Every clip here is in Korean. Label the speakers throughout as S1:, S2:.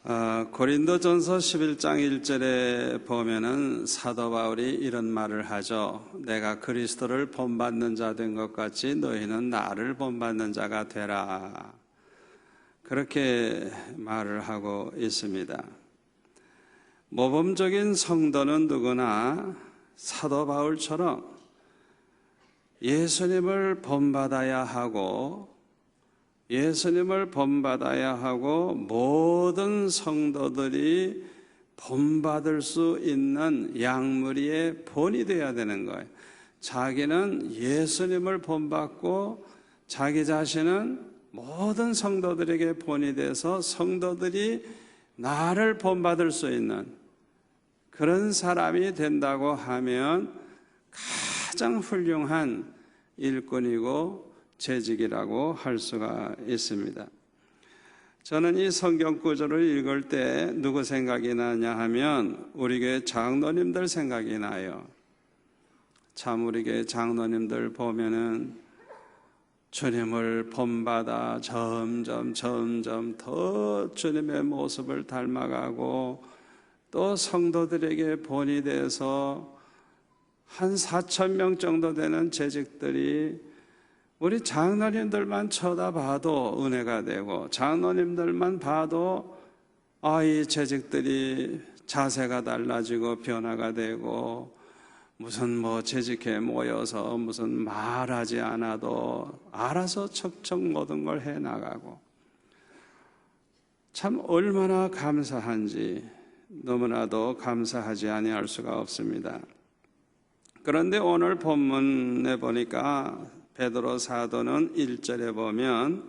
S1: 고린도전서 11장 1절에 보면은 사도 바울이 이런 말을 하죠. 내가 그리스도를 본받는 자 된 것 같이 너희는 나를 본받는 자가 되라. 그렇게 말을 하고 있습니다. 모범적인 성도는 누구나 사도 바울처럼 예수님을 본받아야 하고 모든 성도들이 본받을 수 있는 양무리의 본이 되어야 되는 거예요. 자기는 예수님을 본받고 자기 자신은 모든 성도들에게 본이 돼서 성도들이 나를 본받을 수 있는 그런 사람이 된다고 하면 가장 훌륭한 일꾼이고 재직이라고 할 수가 있습니다. 저는 이 성경 구절을 읽을 때 누구 생각이 나냐 하면 우리 교회 장로님들 생각이 나요. 참 우리 교회 장로님들 보면은 주님을 본받아 점점 더 주님의 모습을 닮아가고 또 성도들에게 본이 돼서 한 4,000명 정도 되는 재직들이 우리 장로님들만 쳐다봐도 은혜가 되고 장로님들만 봐도 이 재직들이 자세가 달라지고 변화가 되고 무슨 재직회 모여서 무슨 말하지 않아도 알아서 척척 모든 걸 해나가고 참 얼마나 감사한지 너무나도 감사하지 아니할 수가 없습니다. 그런데 오늘 본문에 보니까 베드로 사도는 1절에 보면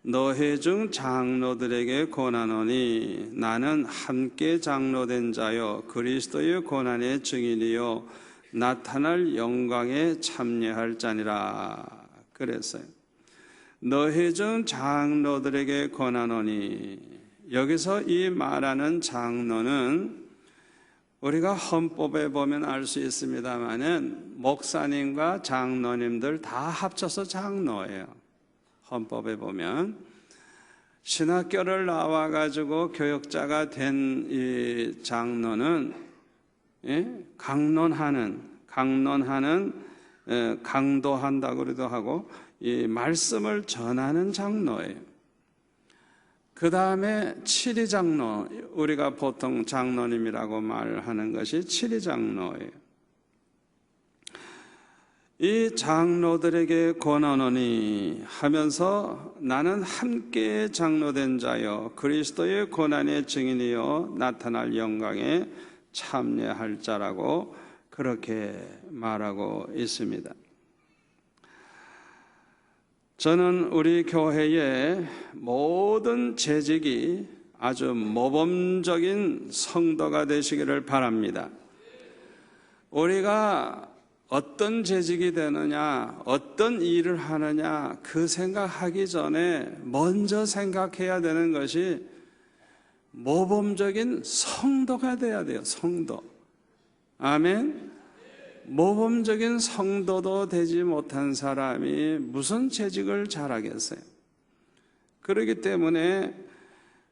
S1: 너희 중 장로들에게 권하노니 나는 함께 장로된 자요 그리스도의 고난의 증인이요 나타날 영광에 참여할 자니라 그랬어요. 너희 중 장로들에게 권하노니 여기서 이 말하는 장로는 우리가 헌법에 보면 알 수 있습니다만은 목사님과 장로님들 다 합쳐서 장로예요. 헌법에 보면 신학교를 나와가지고 교역자가 된 이 장로는 강도한다고 그러기도 하고 이 말씀을 전하는 장로예요. 그 다음에 칠의장로, 우리가 보통 장로님이라고 말하는 것이 칠의장로예요. 이 장로들에게 권하노니 하면서 나는 함께 장로된 자요 그리스도의 고난의 증인이요 나타날 영광에 참여할 자라고 그렇게 말하고 있습니다. 저는 우리 교회의 모든 재직이 아주 모범적인 성도가 되시기를 바랍니다. 우리가 어떤 재직이 되느냐, 어떤 일을 하느냐 그 생각하기 전에 먼저 생각해야 되는 것이 모범적인 성도가 돼야 돼요. 성도. 아멘. 모범적인 성도도 되지 못한 사람이 무슨 재직을 잘하겠어요? 그렇기 때문에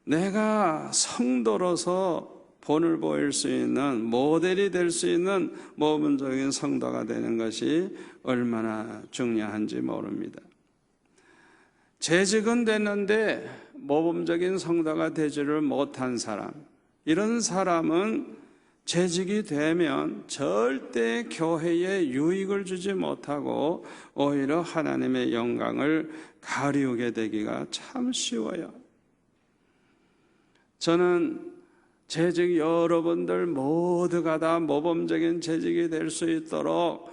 S1: 내가 성도로서 본을 보일 수 있는 모델이 될 수 있는 모범적인 성도가 되는 것이 얼마나 중요한지 모릅니다. 재직은 됐는데 모범적인 성도가 되지를 못한 사람, 이런 사람은 재직이 되면 절대 교회에 유익을 주지 못하고 오히려 하나님의 영광을 가리우게 되기가 참 쉬워요. 저는 재직 여러분들 모두가 다 모범적인 재직이 될 수 있도록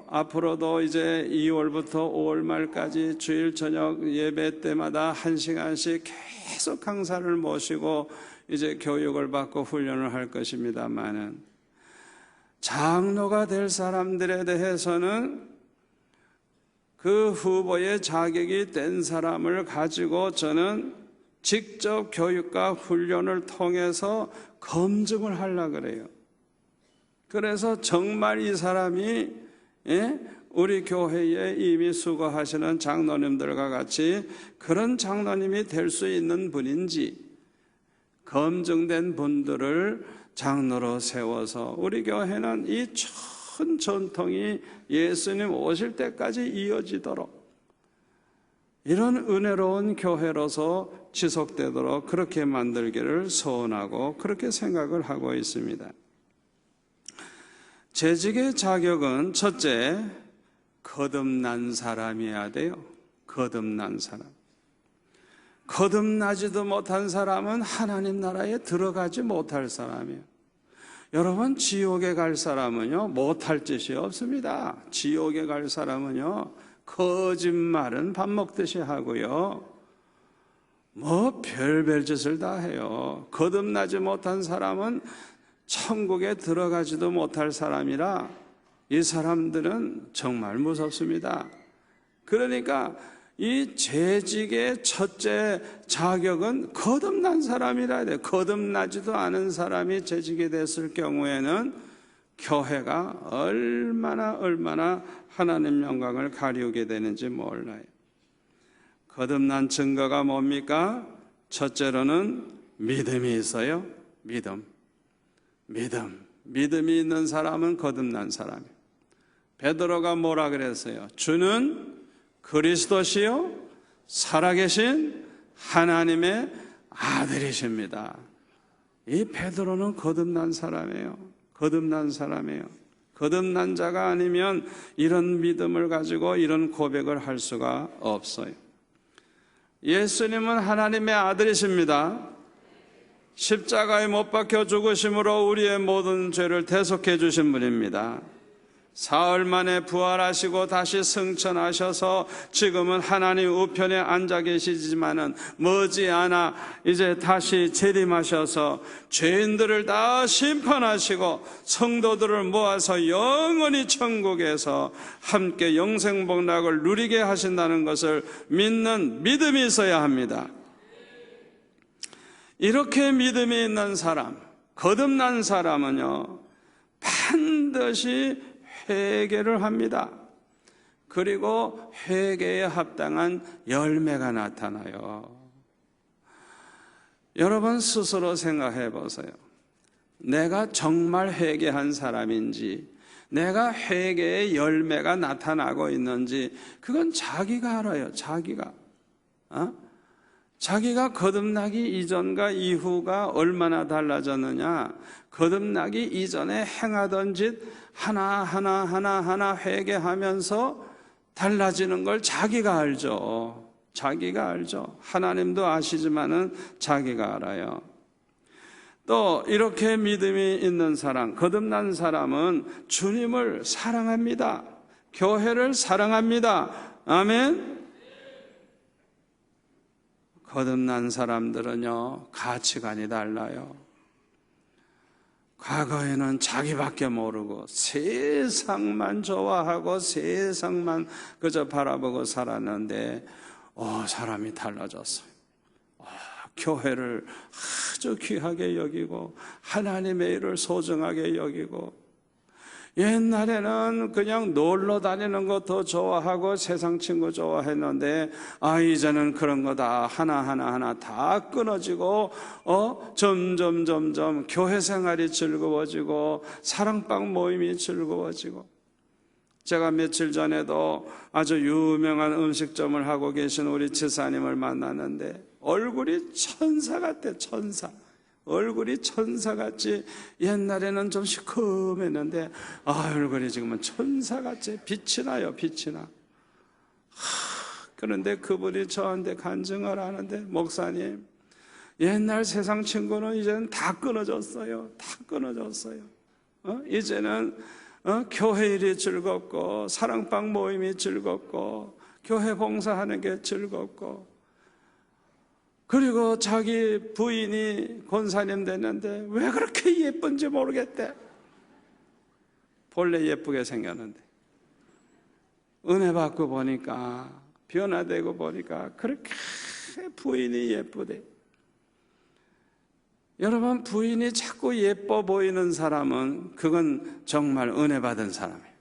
S1: 앞으로도 이제 2월부터 5월 말까지 주일 저녁 예배 때마다 1시간씩 계속 강사를 모시고 이제 교육을 받고 훈련을 할 것입니다만은 장로가 될 사람들에 대해서는 그 후보의 자격이 된 사람을 가지고 저는 직접 교육과 훈련을 통해서 검증을 하려고 그래요. 그래서 정말 이 사람이 우리 교회에 이미 수고하시는 장로님들과 같이 그런 장로님이 될 수 있는 분인지, 검증된 분들을 장로로 세워서 우리 교회는 이 전 전통이 예수님 오실 때까지 이어지도록 이런 은혜로운 교회로서 지속되도록 그렇게 만들기를 소원하고 그렇게 생각을 하고 있습니다. 재직의 자격은 첫째, 거듭난 사람이어야 돼요. 거듭난 사람. 거듭나지도 못한 사람은 하나님 나라에 들어가지 못할 사람이에요. 여러분, 지옥에 갈 사람은요, 못할 짓이 없습니다. 지옥에 갈 사람은요, 거짓말은 밥 먹듯이 하고요, 뭐 별별 짓을 다 해요. 거듭나지 못한 사람은 천국에 들어가지도 못할 사람이라 이 사람들은 정말 무섭습니다. 그러니까 이 재직의 첫째 자격은 거듭난 사람이라 돼요. 거듭나지도 않은 사람이 재직이 됐을 경우에는 교회가 얼마나 하나님 영광을 가리우게 되는지 몰라요. 거듭난 증거가 뭡니까? 첫째로는 믿음이 있어요. 믿음이 있는 사람은 거듭난 사람이에요. 베드로가 뭐라 그랬어요? 주는 그리스도시요 살아계신 하나님의 아들이십니다. 이 베드로는 거듭난 사람이에요. 거듭난 자가 아니면 이런 믿음을 가지고 이런 고백을 할 수가 없어요. 예수님은 하나님의 아들이십니다. 십자가에 못 박혀 죽으심으로 우리의 모든 죄를 대속해 주신 분입니다. 사흘 만에 부활하시고 다시 승천하셔서 지금은 하나님 우편에 앉아 계시지만은 머지않아 이제 다시 재림하셔서 죄인들을 다 심판하시고 성도들을 모아서 영원히 천국에서 함께 영생복락을 누리게 하신다는 것을 믿는 믿음이 있어야 합니다. 이렇게 믿음이 있는 사람, 거듭난 사람은요, 반드시 회개를 합니다. 그리고 회개에 합당한 열매가 나타나요. 여러분 스스로 생각해 보세요. 내가 정말 회개한 사람인지, 내가 회개의 열매가 나타나고 있는지, 그건 자기가 알아요. 자기가 거듭나기 이전과 이후가 얼마나 달라졌느냐, 거듭나기 이전에 행하던 짓 하나하나 회개하면서 달라지는 걸 자기가 알죠. 하나님도 아시지만은 자기가 알아요. 또 이렇게 믿음이 있는 사람, 거듭난 사람은 주님을 사랑합니다. 교회를 사랑합니다. 아멘. 거듭난 사람들은요, 가치관이 달라요. 과거에는 자기밖에 모르고 세상만 좋아하고 세상만 그저 바라보고 살았는데 사람이 달라졌어요. 교회를 아주 귀하게 여기고 하나님의 일을 소중하게 여기고, 옛날에는 그냥 놀러 다니는 거 더 좋아하고 세상 친구 좋아했는데 이제는 그런 거 다 하나하나 다 끊어지고 점점 교회 생활이 즐거워지고 사랑방 모임이 즐거워지고. 제가 며칠 전에도 아주 유명한 음식점을 하고 계신 우리 지사님을 만났는데 얼굴이 천사 같아. 얼굴이 천사같이, 옛날에는 좀 시커맸는데 얼굴이 지금은 천사같이 빛이 나요. 그런데 그분이 저한테 간증을 하는데, 목사님, 옛날 세상 친구는 이제는 다 끊어졌어요. 이제는 교회 일이 즐겁고 사랑방 모임이 즐겁고 교회 봉사하는 게 즐겁고, 그리고 자기 부인이 권사님 됐는데 왜 그렇게 예쁜지 모르겠대. 본래 예쁘게 생겼는데 은혜 받고 보니까, 변화되고 보니까 그렇게 부인이 예쁘대. 여러분, 부인이 자꾸 예뻐 보이는 사람은 그건 정말 은혜 받은 사람이에요.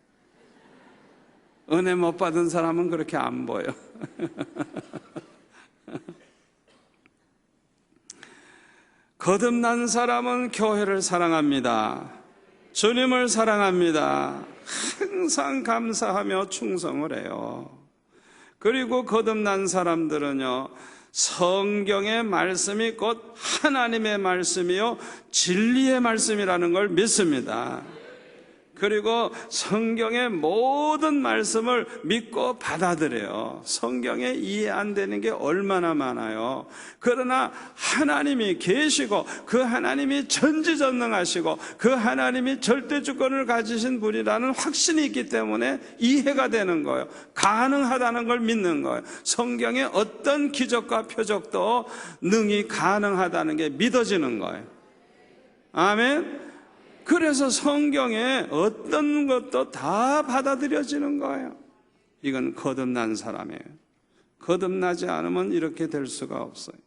S1: 은혜 못 받은 사람은 그렇게 안 보여. 거듭난 사람은 교회를 사랑합니다. 주님을 사랑합니다. 항상 감사하며 충성을 해요. 그리고 거듭난 사람들은요, 성경의 말씀이 곧 하나님의 말씀이요 진리의 말씀이라는 걸 믿습니다. 그리고 성경의 모든 말씀을 믿고 받아들여요. 성경에 이해 안 되는 게 얼마나 많아요. 그러나 하나님이 계시고 그 하나님이 전지전능하시고 그 하나님이 절대주권을 가지신 분이라는 확신이 있기 때문에 이해가 되는 거예요. 가능하다는 걸 믿는 거예요. 성경의 어떤 기적과 표적도 능히 가능하다는 게 믿어지는 거예요. 아멘. 그래서 성경에 어떤 것도 다 받아들여지는 거예요. 이건 거듭난 사람이에요. 거듭나지 않으면 이렇게 될 수가 없어요.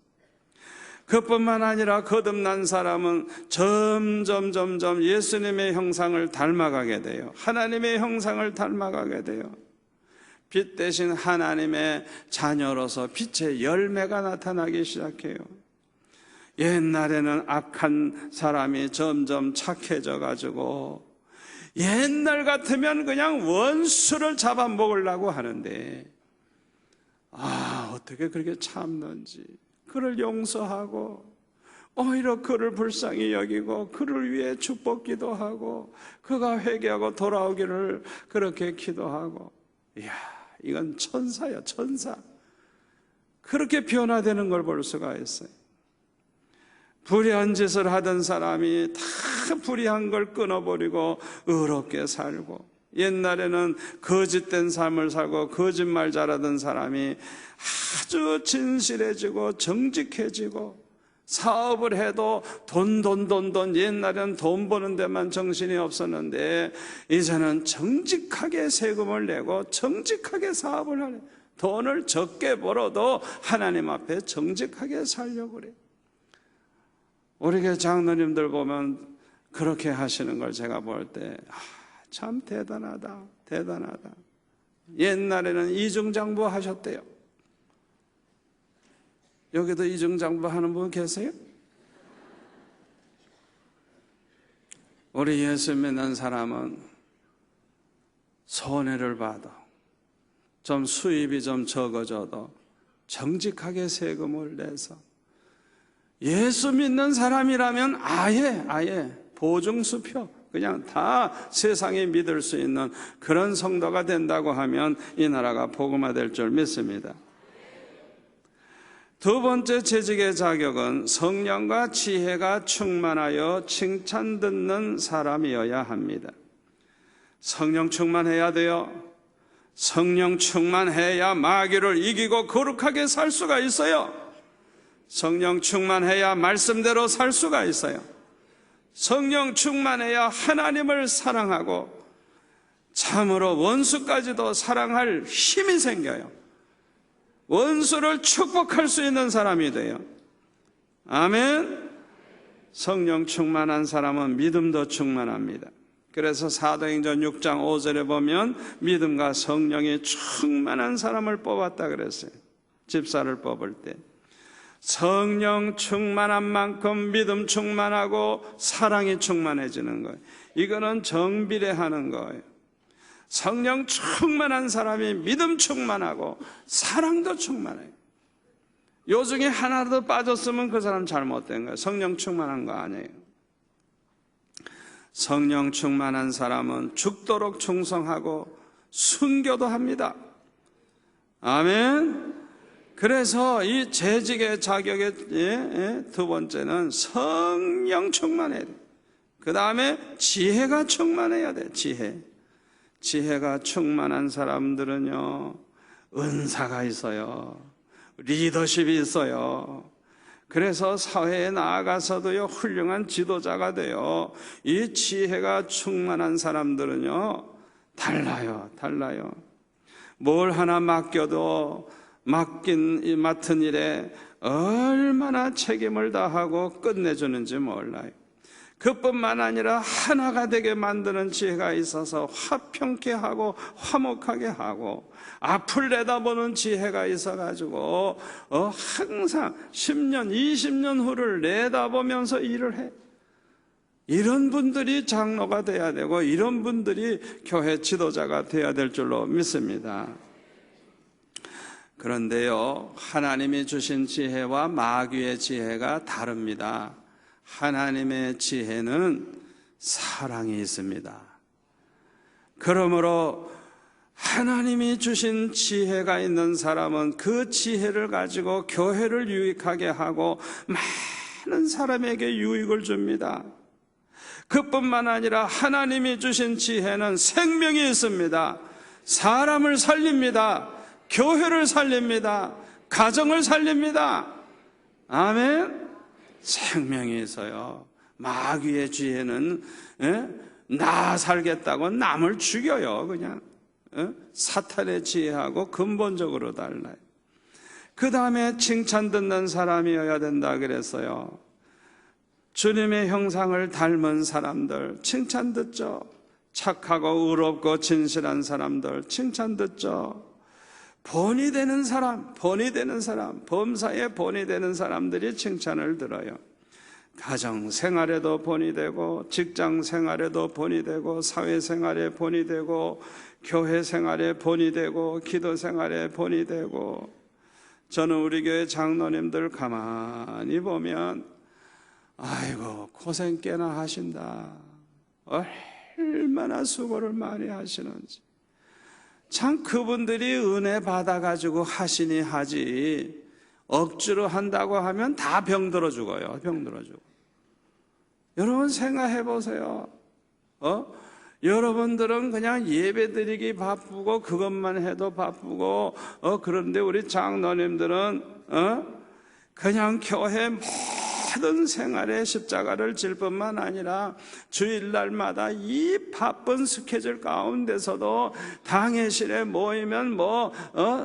S1: 그뿐만 아니라 거듭난 사람은 점점 예수님의 형상을 닮아가게 돼요. 하나님의 형상을 닮아가게 돼요. 빛 대신 하나님의 자녀로서 빛의 열매가 나타나기 시작해요. 옛날에는 악한 사람이 점점 착해져 가지고 옛날 같으면 그냥 원수를 잡아먹으려고 하는데 어떻게 그렇게 참는지, 그를 용서하고 오히려 그를 불쌍히 여기고 그를 위해 축복 기도하고 그가 회개하고 돌아오기를 그렇게 기도하고, 이야, 이건 천사야, 천사. 그렇게 변화되는 걸 볼 수가 있어요. 불의한 짓을 하던 사람이 다 불의한 걸 끊어버리고 의롭게 살고, 옛날에는 거짓된 삶을 살고 거짓말 잘하던 사람이 아주 진실해지고 정직해지고, 사업을 해도 돈 옛날에는 돈 버는 데만 정신이 없었는데 이제는 정직하게 세금을 내고 정직하게 사업을 하네. 돈을 적게 벌어도 하나님 앞에 정직하게 살려고 그래요. 우리 교회 장로님들 보면 그렇게 하시는 걸 제가 볼 때 참 대단하다, 대단하다. 옛날에는 이중장부 하셨대요. 여기도 이중장부 하는 분 계세요? 우리 예수 믿는 사람은 손해를 봐도, 좀 수입이 좀 적어져도 정직하게 세금을 내서, 예수 믿는 사람이라면 아예 보증수표 그냥 다 세상에 믿을 수 있는 그런 성도가 된다고 하면 이 나라가 복음화될 줄 믿습니다. 두 번째 재직의 자격은 성령과 지혜가 충만하여 칭찬 듣는 사람이어야 합니다. 성령 충만해야 돼요. 성령 충만해야 마귀를 이기고 거룩하게 살 수가 있어요. 성령 충만해야 말씀대로 살 수가 있어요. 성령 충만해야 하나님을 사랑하고 참으로 원수까지도 사랑할 힘이 생겨요. 원수를 축복할 수 있는 사람이 돼요. 아멘. 성령 충만한 사람은 믿음도 충만합니다. 그래서 사도행전 6장 5절에 보면 믿음과 성령이 충만한 사람을 뽑았다 그랬어요. 집사를 뽑을 때 성령 충만한 만큼 믿음 충만하고 사랑이 충만해지는 거예요. 이거는 정비례하는 거예요. 성령 충만한 사람이 믿음 충만하고 사랑도 충만해요. 요 중에 하나라도 빠졌으면 그 사람 잘못된 거예요. 성령 충만한 거 아니에요. 성령 충만한 사람은 죽도록 충성하고 순교도 합니다. 아멘. 그래서 이 재직의 자격의 두 번째는 성령 충만해야 돼. 그 다음에 지혜가 충만해야 돼. 지혜가 충만한 사람들은요, 은사가 있어요. 리더십이 있어요. 그래서 사회에 나아가서도요, 훌륭한 지도자가 돼요. 이 지혜가 충만한 사람들은요, 달라요. 뭘 하나 맡겨도 맡은 일에 얼마나 책임을 다하고 끝내주는지 몰라요. 그뿐만 아니라 하나가 되게 만드는 지혜가 있어서 화평케 하고 화목하게 하고 앞을 내다보는 지혜가 있어가지고 항상 10년, 20년 후를 내다보면서 일을 해. 이런 분들이 장로가 돼야 되고 이런 분들이 교회 지도자가 돼야 될 줄로 믿습니다. 그런데요, 하나님이 주신 지혜와 마귀의 지혜가 다릅니다. 하나님의 지혜는 사랑이 있습니다. 그러므로 하나님이 주신 지혜가 있는 사람은 그 지혜를 가지고 교회를 유익하게 하고 많은 사람에게 유익을 줍니다. 그뿐만 아니라 하나님이 주신 지혜는 생명이 있습니다. 사람을 살립니다. 교회를 살립니다. 가정을 살립니다. 아멘. 생명이 있어요. 마귀의 지혜는 나 살겠다고 남을 죽여요. 그냥 사탄의 지혜하고 근본적으로 달라요. 그 다음에 칭찬 듣는 사람이어야 된다 그랬어요. 주님의 형상을 닮은 사람들 칭찬 듣죠. 착하고 의롭고 진실한 사람들 칭찬 듣죠. 본이 되는 사람, 범사에 본이 되는 사람들이 칭찬을 들어요. 가정 생활에도 본이 되고 직장 생활에도 본이 되고 사회 생활에 본이 되고 교회 생활에 본이 되고 기도 생활에 본이 되고. 저는 우리 교회 장로님들 가만히 보면 아이고 고생 꽤나 하신다. 얼마나 수고를 많이 하시는지. 참 그분들이 은혜 받아가지고 하시니 하지 억지로 한다고 하면 다 병들어 죽어요. 병들어 죽어. 여러분 생각해 보세요. 여러분들은 그냥 예배 드리기 바쁘고 그것만 해도 바쁘고 그런데 우리 장로님들은 그냥 교회 모든 생활에 십자가를 질 뿐만 아니라 주일날마다 이 바쁜 스케줄 가운데서도 당회실에 모이면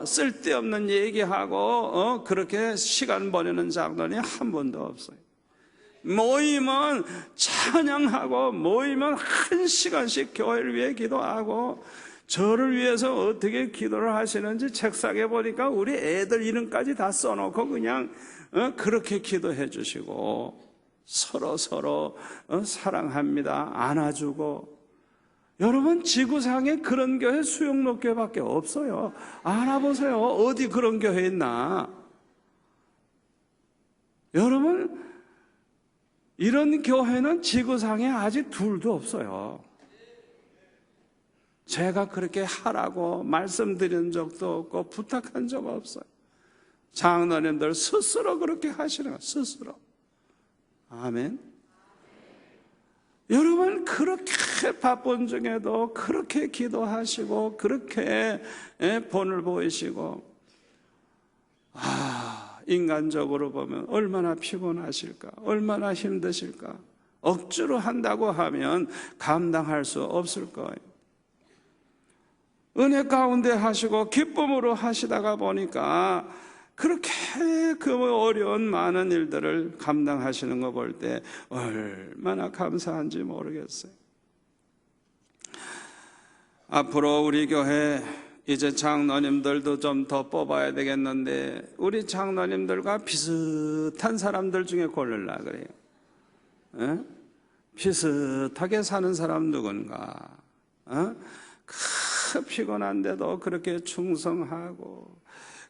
S1: 쓸데없는 얘기하고 그렇게 시간 보내는 장로님 한 번도 없어요. 모이면 찬양하고 모이면 1시간씩 교회를 위해 기도하고 저를 위해서 어떻게 기도를 하시는지 책상에 보니까 우리 애들 이름까지 다 써놓고 그냥 그렇게 기도해 주시고 서로 사랑합니다. 안아주고. 여러분 지구상에 그런 교회 수영록교회밖에 없어요. 알아보세요. 어디 그런 교회 있나? 여러분 이런 교회는 지구상에 아직 둘도 없어요. 제가 그렇게 하라고 말씀드린 적도 없고 부탁한 적 없어요. 장로님들 스스로 그렇게 하시는 거예요. 스스로. 아멘. 여러분 그렇게 바쁜 중에도 그렇게 기도하시고 그렇게 본을 보이시고 인간적으로 보면 얼마나 피곤하실까, 얼마나 힘드실까. 억지로 한다고 하면 감당할 수 없을 거예요. 은혜 가운데 하시고 기쁨으로 하시다가 보니까 그렇게 그 어려운 많은 일들을 감당하시는 거 볼 때 얼마나 감사한지 모르겠어요. 앞으로 우리 교회 이제 장로님들도 좀 더 뽑아야 되겠는데 우리 장로님들과 비슷한 사람들 중에 고르려 그래요. 비슷하게 사는 사람 누군가? 피곤한데도 그렇게 충성하고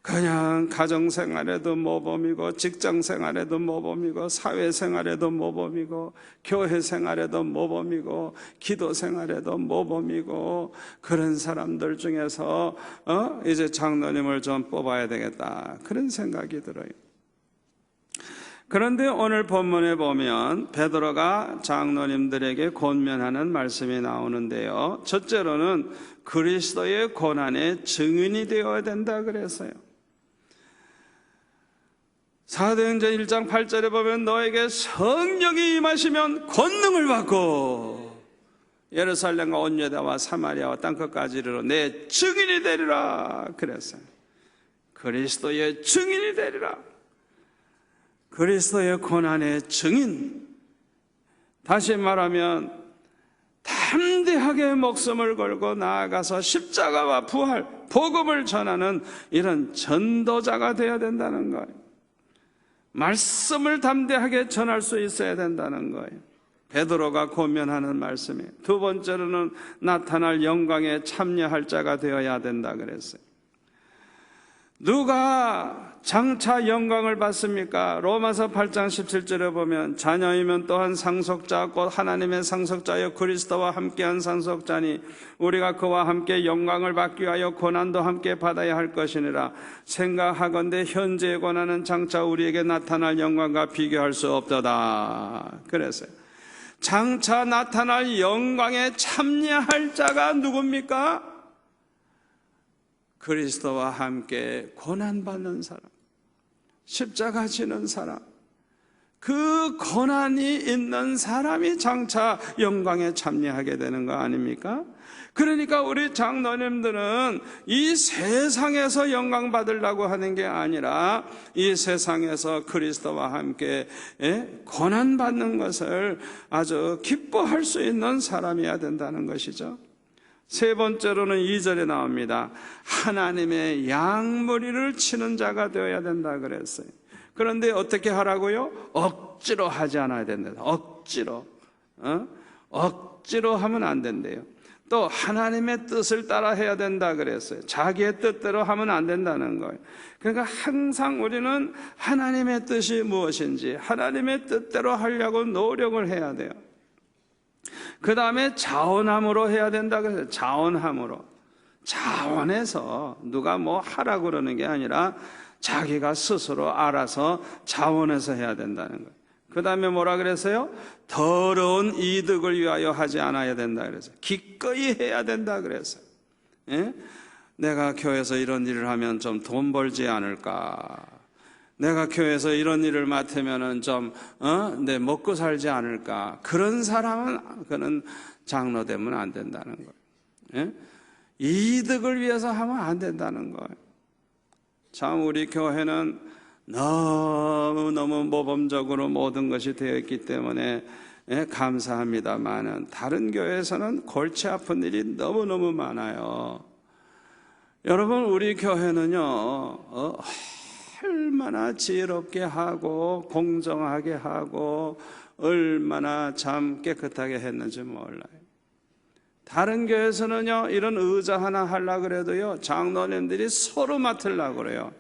S1: 그냥 가정생활에도 모범이고 직장생활에도 모범이고 사회생활에도 모범이고 교회생활에도 모범이고 기도생활에도 모범이고 그런 사람들 중에서 이제 장로님을 좀 뽑아야 되겠다 그런 생각이 들어요. 그런데 오늘 본문에 보면 베드로가 장로님들에게 권면하는 말씀이 나오는데요. 첫째로는 그리스도의 고난의 증인이 되어야 된다 그랬어요. 사도행전 1장 8절에 보면 너에게 성령이 임하시면 권능을 받고 예루살렘과 온 유다와 사마리아와 땅끝까지 이르러 내 증인이 되리라 그랬어요. 그리스도의 증인이 되리라. 그리스도의 고난의 증인, 다시 말하면 담대하게 목숨을 걸고 나아가서 십자가와 부활, 복음을 전하는 이런 전도자가 되어야 된다는 거예요. 말씀을 담대하게 전할 수 있어야 된다는 거예요. 베드로가 권면하는 말씀이에요. 두 번째로는 나타날 영광에 참여할 자가 되어야 된다 그랬어요. 누가 장차 영광을 받습니까? 로마서 8장 17절에 보면 자녀이면 또한 상속자 곧 하나님의 상속자여 그리스도와 함께한 상속자니 우리가 그와 함께 영광을 받기 위하여 고난도 함께 받아야 할 것이니라. 생각하건대 현재의 고난은 장차 우리에게 나타날 영광과 비교할 수 없도다 그랬어요. 장차 나타날 영광에 참여할 자가 누굽니까? 그리스도와 함께 고난받는 사람, 십자가 지는 사람, 그 고난이 있는 사람이 장차 영광에 참여하게 되는 거 아닙니까? 그러니까 우리 장로님들은 이 세상에서 영광 받으려고 하는 게 아니라 이 세상에서 그리스도와 함께 고난받는 것을 아주 기뻐할 수 있는 사람이어야 된다는 것이죠. 세 번째로는 2절에 나옵니다. 하나님의 양무리를 치는 자가 되어야 된다 그랬어요. 그런데 어떻게 하라고요? 억지로 하지 않아야 된다. 억지로 하면 안 된대요. 또 하나님의 뜻을 따라 해야 된다 그랬어요. 자기의 뜻대로 하면 안 된다는 거예요. 그러니까 항상 우리는 하나님의 뜻이 무엇인지 하나님의 뜻대로 하려고 노력을 해야 돼요. 그 다음에 자원함으로 해야 된다 그래서 자원함으로, 자원해서 누가 뭐 하라고 그러는 게 아니라 자기가 스스로 알아서 자원해서 해야 된다는 거예요. 그 다음에 뭐라 그랬어요? 더러운 이득을 위하여 하지 않아야 된다 그랬어요. 기꺼이 해야 된다 그랬어요. 예? 내가 교회에서 이런 일을 하면 좀 돈 벌지 않을까, 내가 교회에서 이런 일을 맡으면은 좀, 내 먹고 살지 않을까. 그런 사람은, 그는 장로 되면 안 된다는 거예요. 예? 이득을 위해서 하면 안 된다는 거예요. 참, 우리 교회는 너무너무 모범적으로 모든 것이 되어 있기 때문에 감사합니다만은 다른 교회에서는 골치 아픈 일이 너무너무 많아요. 여러분, 우리 교회는요, 얼마나 지혜롭게 하고 공정하게 하고 얼마나 참 깨끗하게 했는지 몰라요. 다른 교회에서는요, 이런 의자 하나 하려고 그래도요, 장로님들이 서로 맡으려고 그래요.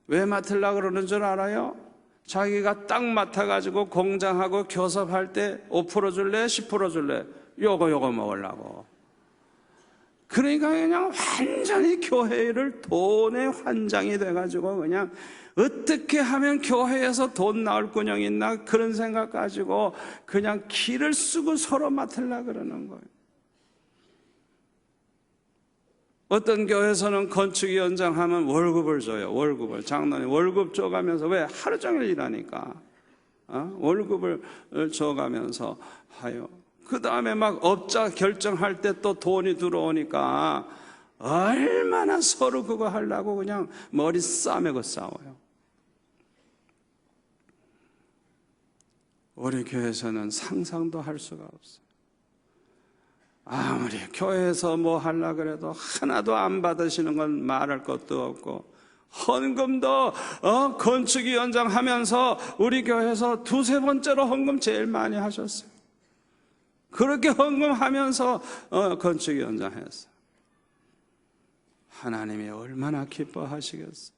S1: 왜 맡으려고 그러는 줄 알아요? 자기가 딱 맡아가지고 공장하고 교섭할 때 5% 줄래? 10% 줄래? 요거 먹으려고. 그러니까 그냥 완전히 교회를 돈의 환장이 돼가지고 그냥 어떻게 하면 교회에서 돈 나올 꾼형 있나 그런 생각 가지고 그냥 기를 쓰고 서로 맡으려고 그러는 거예요. 어떤 교회에서는 건축위원장 하면 월급을 줘요. 월급을. 장로님 월급 줘가면서, 왜? 하루 종일 일하니까 월급을 줘가면서 하요. 그 다음에 막 업자 결정할 때 또 돈이 들어오니까 얼마나 서로 그거 하려고 그냥 머리 싸매고 싸워요. 우리 교회에서는 상상도 할 수가 없어요. 아무리 교회에서 뭐 하려고 그래도 하나도 안 받으시는 건 말할 것도 없고, 헌금도 건축위원장 하면서 우리 교회에서 두세 번째로 헌금 제일 많이 하셨어요. 그렇게 헌금하면서 건축위원장 했어요. 하나님이 얼마나 기뻐하시겠어요.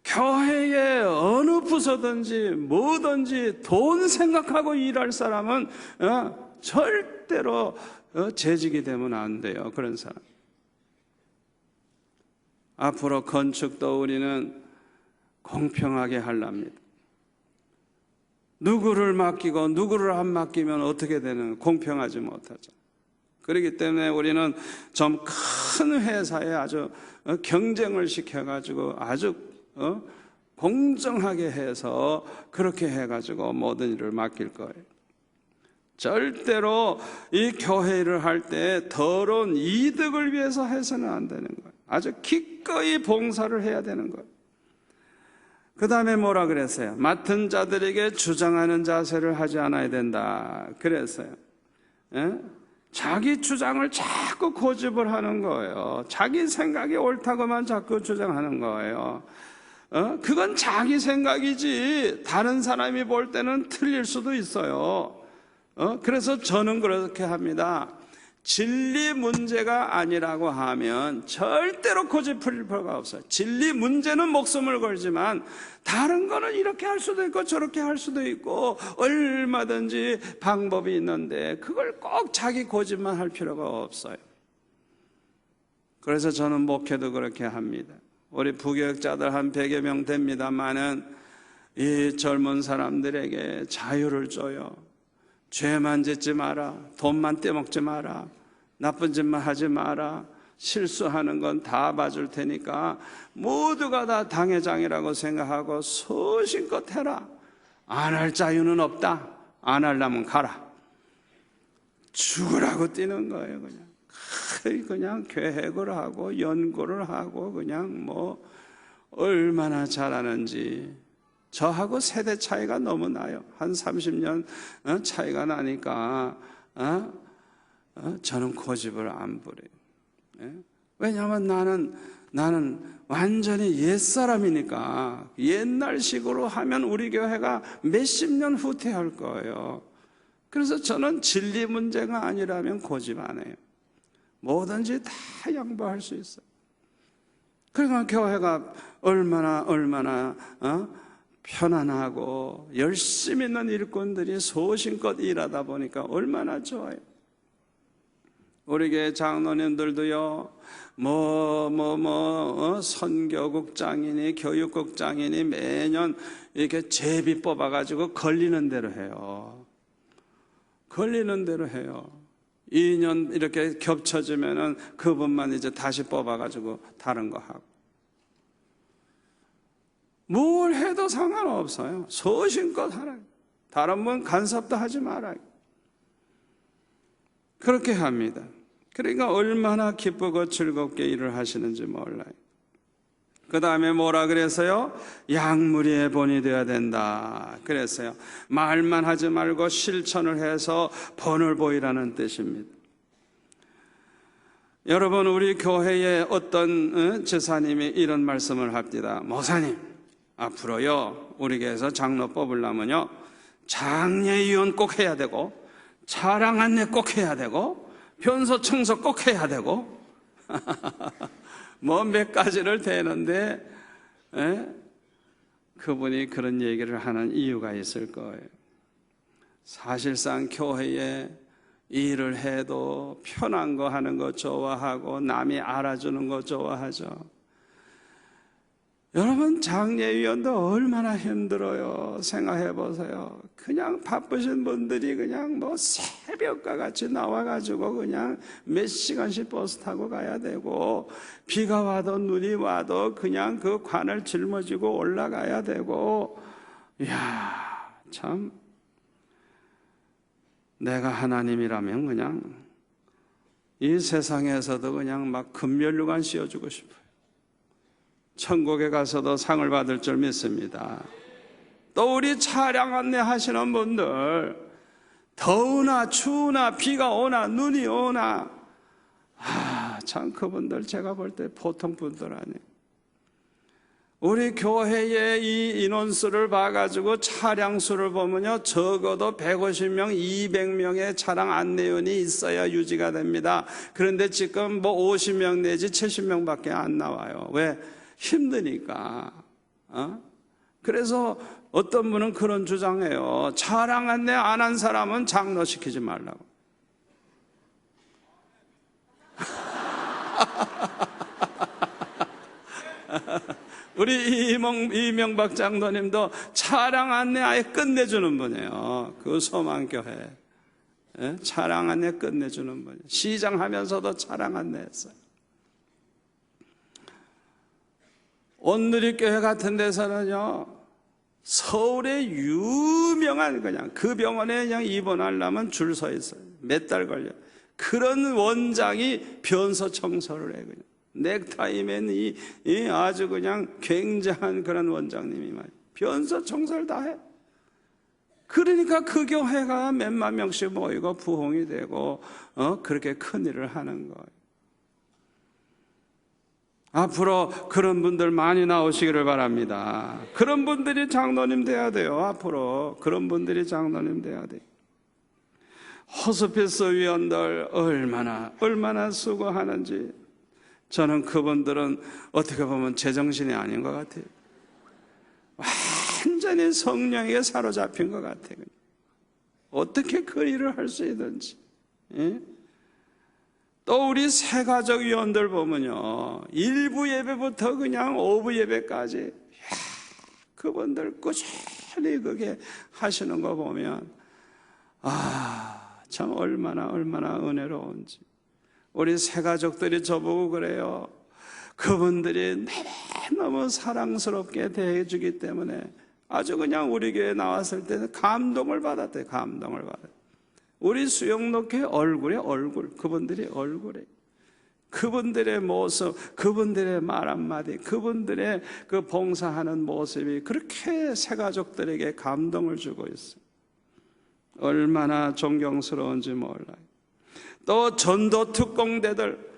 S1: 교회의 어느 부서든지 뭐든지 돈 생각하고 일할 사람은 절대로 재직이 되면 안 돼요. 그런 사람. 앞으로 건축도 우리는 공평하게 하랍니다. 누구를 맡기고 누구를 안 맡기면 어떻게 되는, 공평하지 못하죠. 그렇기 때문에 우리는 좀 큰 회사에 아주 경쟁을 시켜가지고 아주 공정하게 해서 그렇게 해가지고 모든 일을 맡길 거예요. 절대로 이 교회 일을 할 때 더러운 이득을 위해서 해서는 안 되는 거예요. 아주 기꺼이 봉사를 해야 되는 거예요. 그 다음에 뭐라 그랬어요? 맡은 자들에게 주장하는 자세를 하지 않아야 된다 그랬어요. 예? 자기 주장을 자꾸 고집을 하는 거예요. 자기 생각이 옳다고만 자꾸 주장하는 거예요. 그건 자기 생각이지 다른 사람이 볼 때는 틀릴 수도 있어요. 그래서 저는 그렇게 합니다. 진리 문제가 아니라고 하면 절대로 고집할 필요가 없어요. 진리 문제는 목숨을 걸지만 다른 거는 이렇게 할 수도 있고 저렇게 할 수도 있고 얼마든지 방법이 있는데 그걸 꼭 자기 고집만 할 필요가 없어요. 그래서 저는 목회도 그렇게 합니다. 우리 부교육자들 한 100여 명 됩니다만은 이 젊은 사람들에게 자유를 줘요. 죄만 짓지 마라, 돈만 떼먹지 마라, 나쁜 짓만 하지 마라, 실수하는 건 다 봐줄 테니까 모두가 다 당회장이라고 생각하고 소신껏 해라. 안 할 자유는 없다. 안 하려면 가라. 죽으라고 뛰는 거예요. 그냥 계획을 하고 연구를 하고 그냥 뭐 얼마나 잘하는지. 저하고 세대 차이가 너무 나요. 한 30년 차이가 나니까 저는 고집을 안 부려요. 왜냐하면 나는 완전히 옛사람이니까 옛날식으로 하면 우리 교회가 몇십 년 후퇴할 거예요. 그래서 저는 진리 문제가 아니라면 고집 안 해요. 뭐든지 다 양보할 수 있어요. 그러니까 교회가 얼마나 편안하고 열심히 있는 일꾼들이 소신껏 일하다 보니까 얼마나 좋아요. 우리 교회 장로님들도요, 선교국장이니 교육국장이니 매년 이렇게 제비 뽑아가지고 걸리는 대로 해요. 걸리는 대로 해요. 2년 이렇게 겹쳐지면은 그분만 이제 다시 뽑아가지고 다른 거 하고. 뭘 해도 상관없어요. 소신껏 하라. 다른 분 간섭도 하지 마라. 그렇게 합니다. 그러니까 얼마나 기쁘고 즐겁게 일을 하시는지 몰라요. 그 다음에 뭐라 그랬어요? 약물의 본이 되어야 된다 그랬어요. 말만 하지 말고 실천을 해서 본을 보이라는 뜻입니다. 여러분, 우리 교회에 어떤 제사님이 이런 말씀을 합니다. 목사님, 앞으로요 우리 교회에서 장로 뽑으려면요 장례위원 꼭 해야 되고 차량 안내 꼭 해야 되고 변소 청소 꼭 해야 되고 뭐 몇 가지를 대는데 그분이 그런 얘기를 하는 이유가 있을 거예요. 사실상 교회에 일을 해도 편한 거 하는 거 좋아하고 남이 알아주는 거 좋아하죠. 여러분, 장례위원도 얼마나 힘들어요. 생각해 보세요. 그냥 바쁘신 분들이 그냥 뭐 새벽과 같이 나와가지고 그냥 몇 시간씩 버스 타고 가야 되고, 비가 와도 눈이 와도 그냥 그 관을 짊어지고 올라가야 되고, 이야, 참, 내가 하나님이라면 그냥 이 세상에서도 그냥 막 금면류관 씌워주고 싶어요. 천국에 가서도 상을 받을 줄 믿습니다. 또 우리 차량 안내하시는 분들, 더우나 추우나 비가 오나 눈이 오나, 참 그분들 제가 볼 때 보통 분들 아니에요. 우리 교회의 이 인원수를 봐가지고 차량 수를 보면요 적어도 150명, 200명의 차량 안내원이 있어야 유지가 됩니다. 그런데 지금 뭐 50명 내지 70명밖에 안 나와요. 왜? 힘드니까. 그래서 어떤 분은 그런 주장해요. 차량 안내 안 한 사람은 장로시키지 말라고. 우리 이명박 장로님도 차량 안내 아예 끝내주는 분이에요. 그 소망교회 차량 안내 끝내주는 분이에요. 시장 하면서도 차량 안내했어요. 온누리교회 같은 데서는요 서울의 유명한 그냥 그 병원에 그냥 입원하려면 줄 서 있어요. 몇 달 걸려. 그런 원장이 변소 청소를 해. 그냥 넥타이맨 이 아주 그냥 굉장한 그런 원장님이 말이에요. 변서 청소를 다 해. 그러니까 그 교회가 몇만 명씩 모이고 부흥이 되고 그렇게 큰 일을 하는 거예요. 앞으로 그런 분들 많이 나오시기를 바랍니다. 그런 분들이 장로님 돼야 돼요. 앞으로 그런 분들이 장로님 돼야 돼요. 호스피스 위원들 얼마나 수고하는지, 저는 그분들은 어떻게 보면 제정신이 아닌 것 같아요. 완전히 성령에게 사로잡힌 것 같아요. 어떻게 그 일을 할 수 있는지. 예? 또 우리 새가족 위원들 보면요, 1부 예배부터 그냥 5부 예배까지 그분들 꾸준히 그게 하시는 거 보면 참 얼마나 은혜로운지. 우리 새가족들이 저보고 그래요. 그분들이 너무 사랑스럽게 대해주기 때문에 아주 그냥 우리 교회에 나왔을 때는 감동을 받았대요. 감동을 받았대요. 우리 수영록회 얼굴에 얼굴, 그분들의 얼굴에, 그분들의 모습, 그분들의 말 한마디, 그분들의 그 봉사하는 모습이 그렇게 새가족들에게 감동을 주고 있어요. 얼마나 존경스러운지 몰라요. 또 전도 특공대들,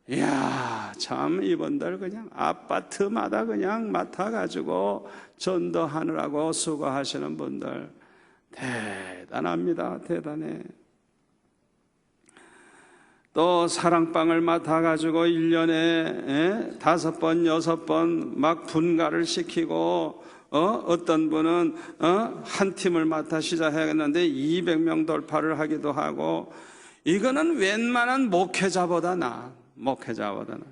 S1: 이야, 참 이분들 그냥 아파트마다 그냥 맡아가지고 전도하느라고 수고하시는 분들 대단합니다. 대단해. 또 사랑방을 맡아가지고 1년에 5번, 6번 막 분가를 시키고 어떤 분은 한 팀을 맡아 시작하겠는데 200명 돌파를 하기도 하고, 이거는 웬만한 목회자보다 나아. 목회자보다 나아.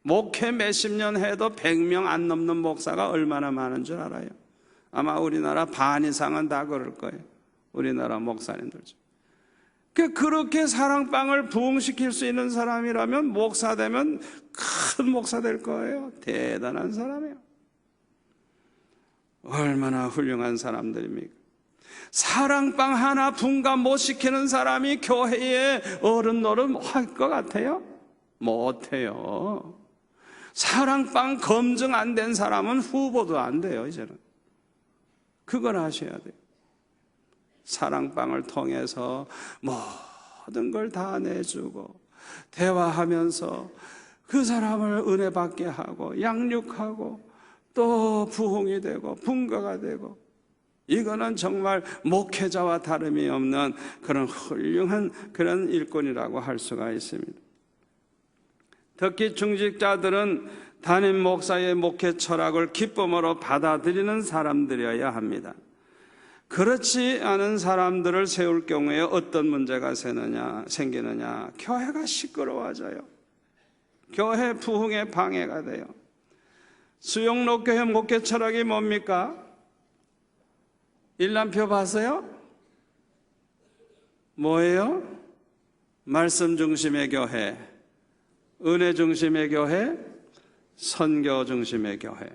S1: 목회 몇십 년 해도 100명 안 넘는 목사가 얼마나 많은 줄 알아요? 아마 우리나라 반 이상은 다 그럴 거예요. 우리나라 목사님들 중. 그렇게 사랑방을 부흥시킬 수 있는 사람이라면 목사 되면 큰 목사 될 거예요. 대단한 사람이에요. 얼마나 훌륭한 사람들입니까? 사랑방 하나 분가 못 시키는 사람이 교회에 어른 노릇 할 것 같아요? 못해요. 사랑방 검증 안 된 사람은 후보도 안 돼요. 이제는 그걸 하셔야 돼요. 사랑방을 통해서 모든 걸 다 내주고 대화하면서 그 사람을 은혜 받게 하고 양육하고 또 부흥이 되고 분가가 되고, 이거는 정말 목회자와 다름이 없는 그런 훌륭한 그런 일꾼이라고 할 수가 있습니다. 특히 중직자들은 담임 목사의 목회 철학을 기쁨으로 받아들이는 사람들이어야 합니다. 그렇지 않은 사람들을 세울 경우에 어떤 문제가 생기느냐? 교회가 시끄러워져요. 교회 부흥에 방해가 돼요. 수영록교회 목회 철학이 뭡니까? 일람표 봤어요? 뭐예요? 말씀 중심의 교회, 은혜 중심의 교회, 선교 중심의 교회.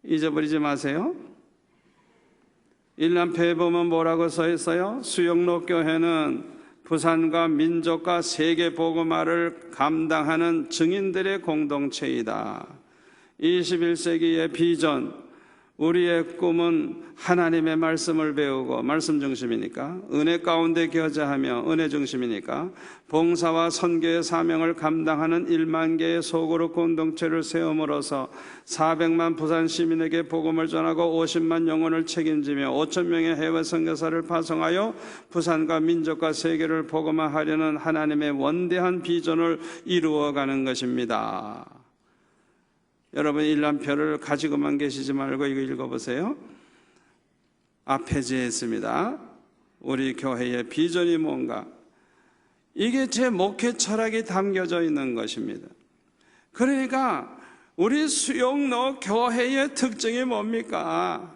S1: 잊어버리지 마세요. 일람표에 보면 뭐라고 써 있어요? 수영록교회는 부산과 민족과 세계 복음화를 감당하는 증인들의 공동체이다. 21세기의 비전, 우리의 꿈은 하나님의 말씀을 배우고, 말씀 중심이니까, 은혜 가운데 교제하며 은혜 중심이니까 봉사와 선교의 사명을 감당하는 1만 개의 소그룹 공동체를 세움으로써 400만 부산 시민에게 복음을 전하고 50만 영혼을 책임지며 5천 명의 해외 선교사를 파송하여 부산과 민족과 세계를 복음화하려는 하나님의 원대한 비전을 이루어가는 것입니다. 여러분, 일람표를 가지고만 계시지 말고 이거 읽어보세요. 앞에 지었습니다. 우리 교회의 비전이 뭔가, 이게 제 목회 철학이 담겨져 있는 것입니다. 그러니까 우리 수영로 교회의 특징이 뭡니까?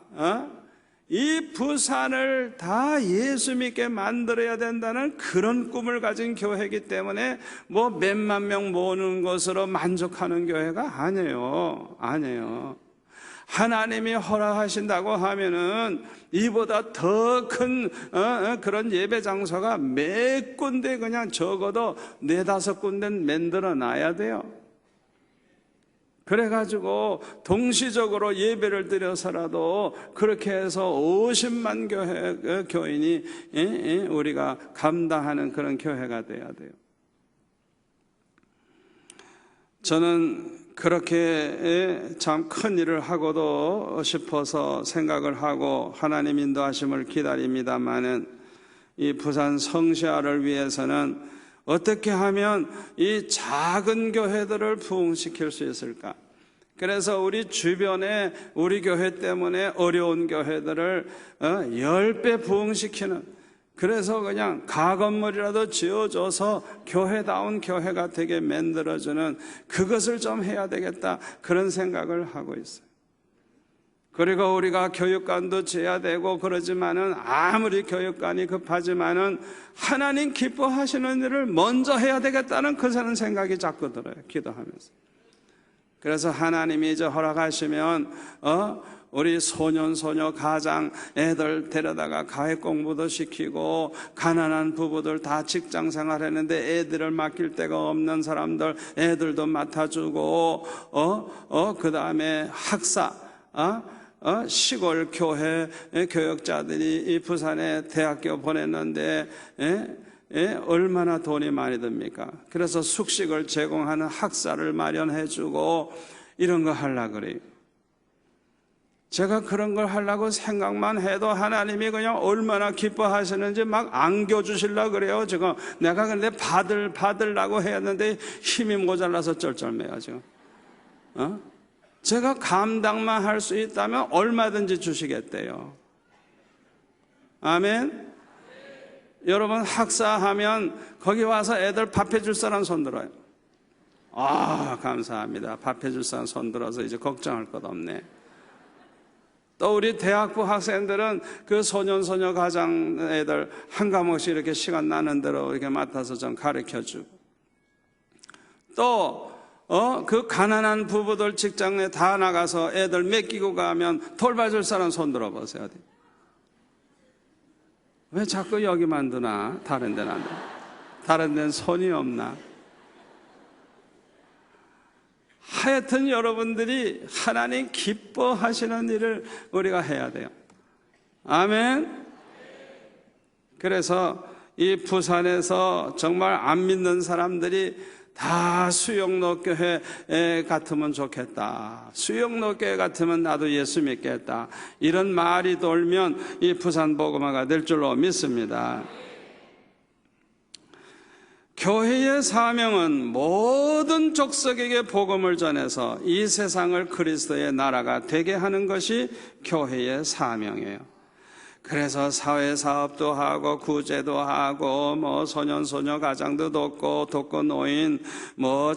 S1: 이 부산을 다 예수 믿게 만들어야 된다는 그런 꿈을 가진 교회이기 때문에 뭐 몇만 명 모으는 것으로 만족하는 교회가 아니에요. 하나님이 허락하신다고 하면은 이보다 더 큰 그런 예배 장소가 몇 군데, 그냥 적어도 4-5군데 만들어 놔야 돼요. 그래가지고 동시적으로 예배를 드려서라도 그렇게 해서 50만 교인이 우리가 감당하는 그런 교회가 돼야 돼요. 저는 그렇게 참 큰 일을 하고도 싶어서 생각을 하고 하나님 인도하심을 기다립니다마는 이 부산 성시아를 위해서는 어떻게 하면 이 작은 교회들을 부흥시킬 수 있을까? 그래서 우리 주변에 우리 교회 때문에 어려운 교회들을 10배 부흥시키는, 그래서 그냥 가건물이라도 지어줘서 교회다운 교회가 되게 만들어주는 그것을 좀 해야 되겠다, 그런 생각을 하고 있어요. 그리고 우리가 교육관도 지어야 되고 그러지만은 아무리 교육관이 급하지만은 하나님 기뻐하시는 일을 먼저 해야 되겠다는 그런 생각이 자꾸 들어요, 기도하면서. 그래서 하나님이 이제 허락하시면 우리 소년 소녀 가장 애들 데려다가 가해 공부도 시키고, 가난한 부부들 다 직장 생활했는데 애들을 맡길 데가 없는 사람들 애들도 맡아주고, 그 다음에 학사, 시골 교회 교역자들이 이 부산에 대학교 보냈는데 얼마나 돈이 많이 듭니까? 그래서 숙식을 제공하는 학사를 마련해주고 이런 거 하려고 그래요. 제가 그런 걸 하려고 생각만 해도 하나님이 그냥 얼마나 기뻐하시는지 막 안겨주시려고 그래요. 지금 내가 근데 받으려고 했는데 힘이 모자라서 쩔쩔매요 지금. 제가 감당만 할 수 있다면 얼마든지 주시겠대요. 아멘. 여러분 학사하면 거기 와서 애들 밥해 줄 사람 손들어요. 감사합니다. 밥해 줄 사람 손들어서 이제 걱정할 것 없네. 또 우리 대학부 학생들은 그 소년 소녀 가장 애들 한 과목씩 이렇게 시간 나는 대로 이렇게 맡아서 좀 가르쳐 주고, 또 그 가난한 부부들 직장에 다 나가서 애들 맡기고 가면 돌봐줄 사람 손들어 보세요. 왜 자꾸 여기만 두나? 다른 데는 안 돼. 다른 데는 손이 없나? 하여튼 여러분들이 하나님 기뻐하시는 일을 우리가 해야 돼요. 아멘. 그래서 이 부산에서 정말 안 믿는 사람들이 다 수영로교회 같으면 좋겠다, 수영로교회 같으면 나도 예수 믿겠다, 이런 말이 돌면 이 부산 복음화가 될 줄로 믿습니다. 교회의 사명은 모든 족속에게 복음을 전해서 이 세상을 그리스도의 나라가 되게 하는 것이 교회의 사명이에요. 그래서 사회사업도 하고 구제도 하고 소년 소녀 가장도 돕고 독거노인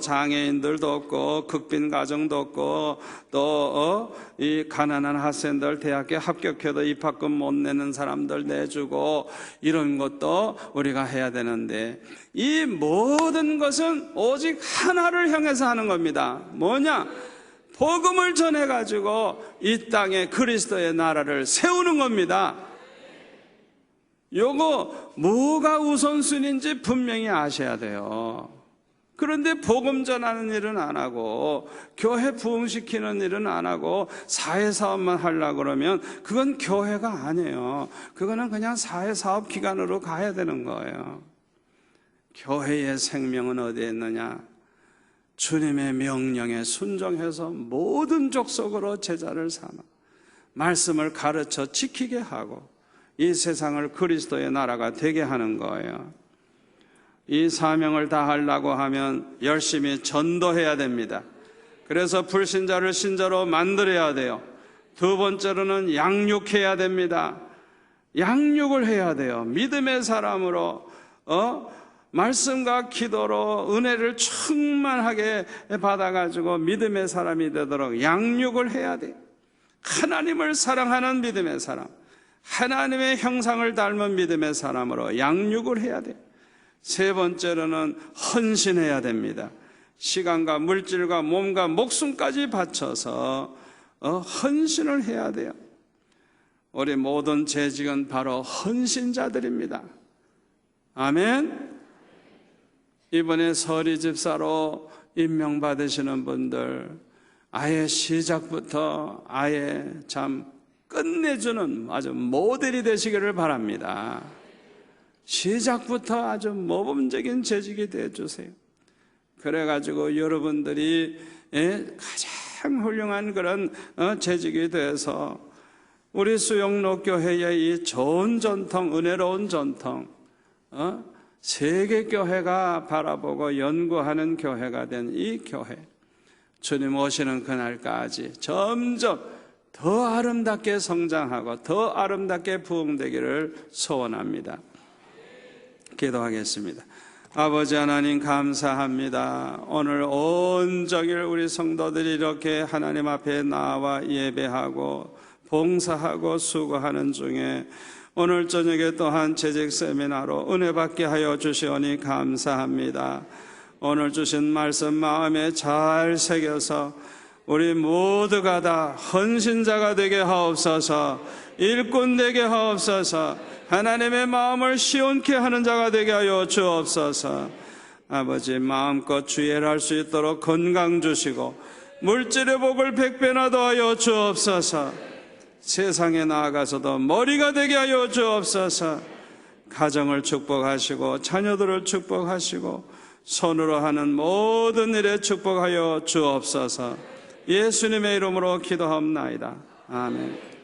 S1: 장애인들 돕고 극빈 가정 돕고 또 이 가난한 학생들 대학교 합격해도 입학금 못 내는 사람들 내주고, 이런 것도 우리가 해야 되는데 이 모든 것은 오직 하나를 향해서 하는 겁니다. 뭐냐? 복음을 전해가지고 이 땅에 그리스도의 나라를 세우는 겁니다. 요거 뭐가 우선순위인지 분명히 아셔야 돼요. 그런데 복음 전하는 일은 안 하고 교회 부흥시키는 일은 안 하고 사회사업만 하려고 그러면 그건 교회가 아니에요. 그거는 그냥 사회사업 기관으로 가야 되는 거예요. 교회의 생명은 어디에 있느냐? 주님의 명령에 순종해서 모든 족속으로 제자를 삼아 말씀을 가르쳐 지키게 하고 이 세상을 그리스도의 나라가 되게 하는 거예요. 이 사명을 다 하려고 하면 열심히 전도해야 됩니다. 그래서 불신자를 신자로 만들어야 돼요. 두 번째로는 양육해야 됩니다. 양육을 해야 돼요. 믿음의 사람으로 말씀과 기도로 은혜를 충만하게 받아가지고 믿음의 사람이 되도록 양육을 해야 돼요. 하나님을 사랑하는 믿음의 사람, 하나님의 형상을 닮은 믿음의 사람으로 양육을 해야 돼요. 세 번째로는 헌신해야 됩니다. 시간과 물질과 몸과 목숨까지 바쳐서 헌신을 해야 돼요. 우리 모든 재직은 바로 헌신자들입니다. 아멘. 이번에 서리 집사로 임명받으시는 분들, 아예 시작부터 아예 참 끝내주는 아주 모델이 되시기를 바랍니다. 시작부터 아주 모범적인 재직이 되어주세요. 그래가지고 여러분들이 가장 훌륭한 그런 재직이 돼서 우리 수영로교회의 이 좋은 전통, 은혜로운 전통, 세계교회가 바라보고 연구하는 교회가 된 이 교회, 주님 오시는 그날까지 점점 더 아름답게 성장하고 더 아름답게 부흥되기를 소원합니다. 기도하겠습니다. 아버지 하나님 감사합니다. 오늘 온종일 우리 성도들이 이렇게 하나님 앞에 나와 예배하고 봉사하고 수고하는 중에 오늘 저녁에 또한 재직 세미나로 은혜 받게 하여 주시오니 감사합니다. 오늘 주신 말씀 마음에 잘 새겨서 우리 모두가 다 헌신자가 되게 하옵소서, 일꾼 되게 하옵소서, 하나님의 마음을 시원케 하는 자가 되게 하여 주옵소서. 아버지 마음껏 주의를 할 수 있도록 건강 주시고 물질의 복을 백배나 더하여 주옵소서. 세상에 나아가서도 머리가 되게 하여 주옵소서. 가정을 축복하시고 자녀들을 축복하시고 손으로 하는 모든 일에 축복하여 주옵소서. 예수님의 이름으로 기도합나이다. 아멘.